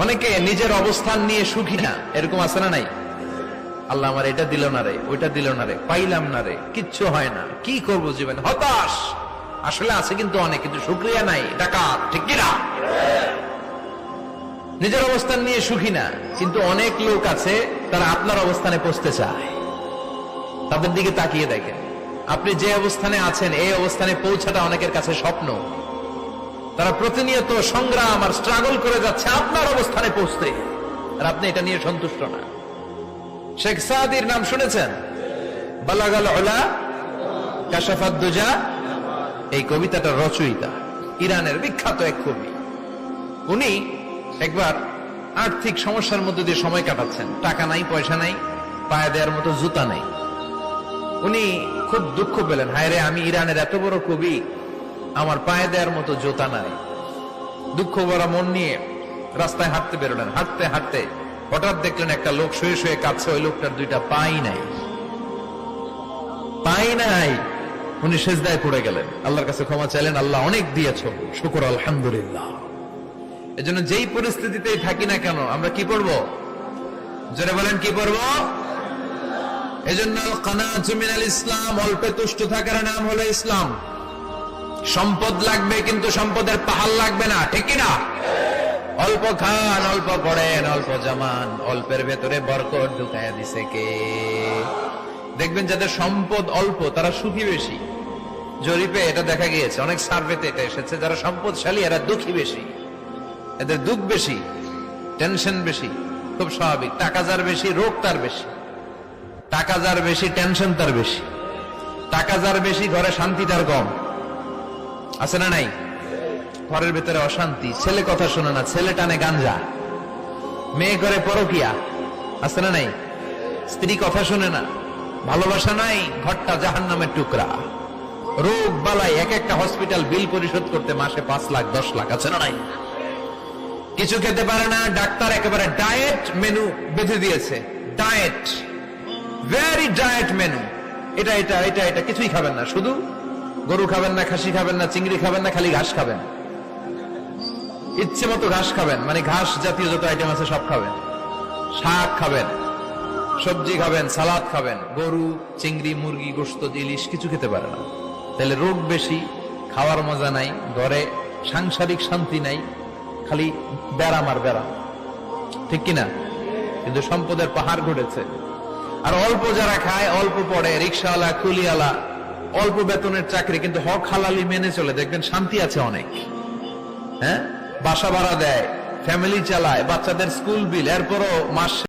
অনেকে নিজের অবস্থান নিয়ে সুখী না, এরকম আছে না নাই? আল্লাহ আমার এটা দিল না রে, ওইটা দিল না রে, পাইলাম না রে, কিচ্ছু হয় না, কি করব জীবনে, হতাশ। আসলে আছে কিন্তু অনেক, কিন্তু শুকরিয়া নাই, ডাকাত, ঠিক কিনা? নিজের অবস্থান নিয়ে সুখী না, কিন্তু অনেক লোক আছে তারা আপনার অবস্থানে পৌঁছতে চায়। তাদের দিকে তাকিয়ে দেখেন, আপনি যে অবস্থানে আছেন এই অবস্থানে পৌঁছাটা অনেকের কাছে স্বপ্ন। তারা প্রতিনিয়ত সংগ্রাম আর স্ট্রাগল করে যাচ্ছে আপনার অবস্থানে পৌঁছতে, আর আপনি এটা নিয়ে সন্তুষ্ট না। শেখ সাদির নাম শুনেছেন? বালাগাল উলা কাশাফাত দুজা, এই কবিতাটার রচয়িতা ইরানের বিখ্যাত এক কবি। উনি একবার আর্থিক সমস্যার মধ্যে দিয়ে সময় কাটাচ্ছেন, টাকা নাই, পয়সা নাই, পায়ে দেওয়ার মতো জুতা নাই। উনি খুব দুঃখ পেলেন, হায় রে, আমি ইরানের এত বড় কবি, আমার পায়ে দেওয়ার মতো জুতা নাই। দুঃখ ভরা মন নিয়ে রাস্তায় হাঁটতে বেরোলেন। হাঁটতে হাঁটতে হঠাৎ দেখলেন একটা লোক শুয়ে শুয়ে কাঁদছে, ওই লোকটার দুইটা পাই নাই, পাই নাই। উনি সেজদায় পড়ে গেলেন, আল্লাহর কাছে ক্ষমা চাইলেন, আল্লাহ অনেক দিয়েছ, শুকর আলহামদুলিল্লাহ। এজন্য যেই পরিস্থিতিতেই থাকি না কেন আমরা কি পড়বো? জোরে বলেন, কি পড়বো? এজন্য কানাতু মিনাল ইসলাম, অল্পে তুষ্ট থাকার নাম হলো ইসলাম। সম্পদ লাগবে কিন্তু সম্পদের পাহাড় লাগবে না, ঠিক কিনা? অল্প খান, অল্প পড়েন, অল্প জমান, অল্পের ভেতরে বরকত ঢুকাইয়া দিছে কে? দেখবেন যাদের সম্পদ অল্প তারা সুখী বেশি। জরিপে এটা দেখা গিয়েছে, অনেক সার্ভেতে এটা এসেছে, যারা সম্পদশালী এরা দুঃখী বেশি, এদের দুঃখ বেশি, টেনশন বেশি। খুব স্বাভাবিক, টাকা যার বেশি রোগ তার বেশি, টাকা যার বেশি টেনশন তার বেশি, টাকা যার বেশি ঘরে শান্তি তার কম। আছে না নাই? ঘরের ভেতরে অশান্তি, ছেলে কথা শোনে না, ছেলে টানে গাঞ্জা, মেয়ে করে পরকিয়া। আছে না নাই? স্ত্রী কথা শোনে না, ভালোবাসা নাই, ঘরটা জাহান্নামের টুকরা। রোগ বালাই, এক একটা হসপিটাল বিল পরিশোধ করতে মাসে 5 লাখ 10 লাখ। আছে না নাই? কিছু খেতে পারে না, ডাক্তার একেবারে ডায়েট মেনু বেঁধে দিয়েছে। ডায়েট, ভেরি ডায়েট মেনু, এটা এটা এটা এটা কিছুই খাবেন না, শুধু গরু খাবেন না, খাসি খাবেন না, চিংড়ি খাবেন না, খালি ঘাস খাবেন। ইচ্ছে মতো ঘাস খাবেন, মানে ঘাস জাতীয় যত আইটেম আছে সব খাবেন। শাক খাবেন, সবজি খাবেন, সালাদ খাবেন। গরু, চিংড়ি, মুরগি, গোশত, ইলিশ কিছু খেতে পারে না। তাহলে রোগ বেশি, খাওয়ার মজা নাই, ঘরে সাংসারিক শান্তি নাই, খালি ব্যারাম আর ব্যারাম, ঠিক কিনা? কিন্তু সম্পদের পাহাড় ঘটেছে। আর অল্প যারা খায়, অল্প পড়ে, রিক্সাওয়ালা, কুলিওয়ালা, অল্প বেতনের চাকরি, কিন্তু হক হালালি মেনে চলে, দেখবেন শান্তি আছে অনেক। হ্যাঁ, বাসা ভাড়া দেয়, ফ্যামিলি চালায়, বাচ্চাদের স্কুল বিল, এরপরও মাস